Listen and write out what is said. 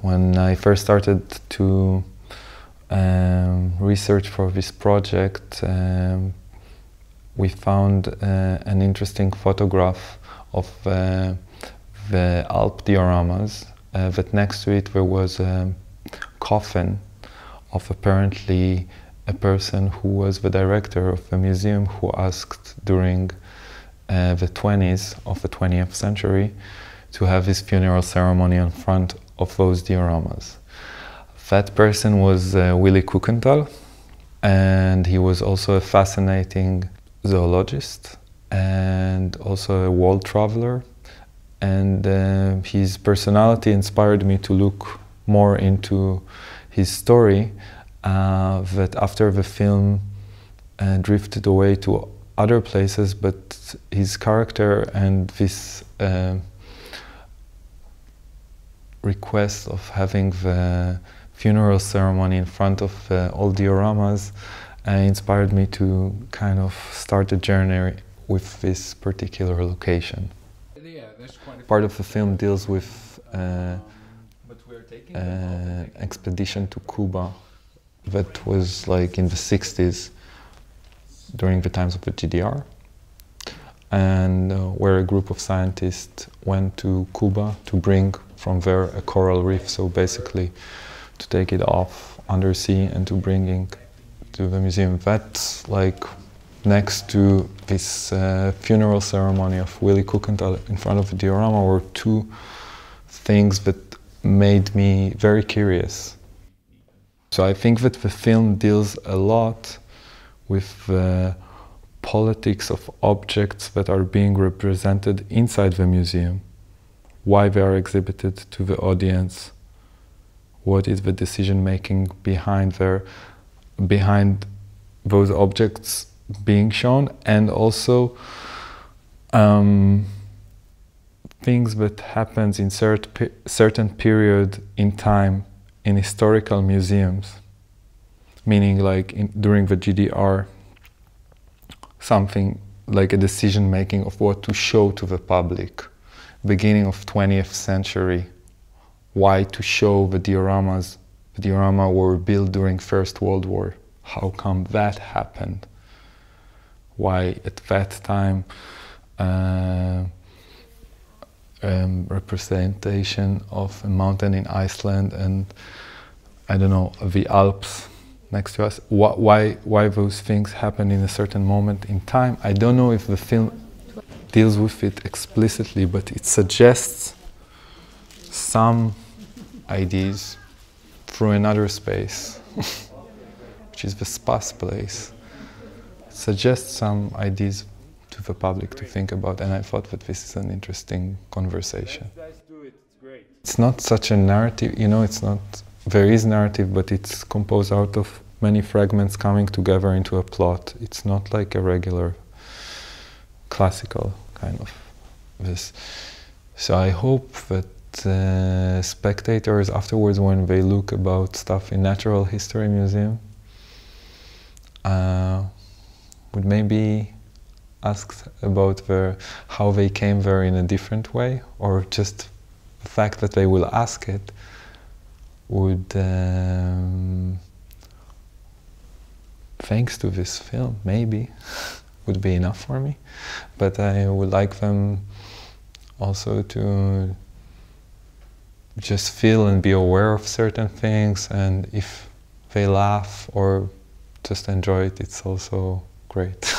When I first started to research for this project, we found an interesting photograph of the Alp dioramas, that next to it there was a coffin of apparently a person who was the director of the museum, who asked during the 20s of the 20th century to have his funeral ceremony in front of those dioramas. That person was Willy Kukenthal, and he was also a fascinating zoologist and also a world traveler. And his personality inspired me to look more into his story, that after the film drifted away to other places, but his character and this request of having the funeral ceremony in front of all dioramas inspired me to kind of start a journey with this particular location. Part of the film deals with expedition to Cuba that was like in the 60s during the times of the GDR, and where a group of scientists went to Cuba to bring from there a coral reef, so basically to take it off undersea and to bring it to the museum. That's like next to this funeral ceremony of Willy Kukenthal in front of the diorama were two things that made me very curious. So I think that the film deals a lot with the politics of objects that are being represented inside the museum, why they are exhibited to the audience, what is the decision making behind those objects being shown, and also things that happens in certain period in time in historical museums, meaning like during the GDR, something like a decision making of what to show to the public, beginning of 20th century, why to show the dioramas. The diorama were built during First World War. How come that happened? Why at that time representation of a mountain in Iceland and I don't know, the Alps next to us, why those things happen in a certain moment in time. I don't know if the film deals with it explicitly, but it suggests some ideas through another space, which is the space place. It suggests some ideas to the public to think about, and I thought that this is an interesting conversation. It's not such a narrative, you know, it's not, there is narrative, but it's composed out of many fragments coming together into a plot. It's not like a regular classical kind of this. So I hope that spectators afterwards, when they look about stuff in Natural History Museum, would maybe ask about how they came there in a different way, or just the fact that they will ask it would, thanks to this film, maybe, would be enough for me. But I would like them also to just feel and be aware of certain things, and if they laugh or just enjoy it, it's also great.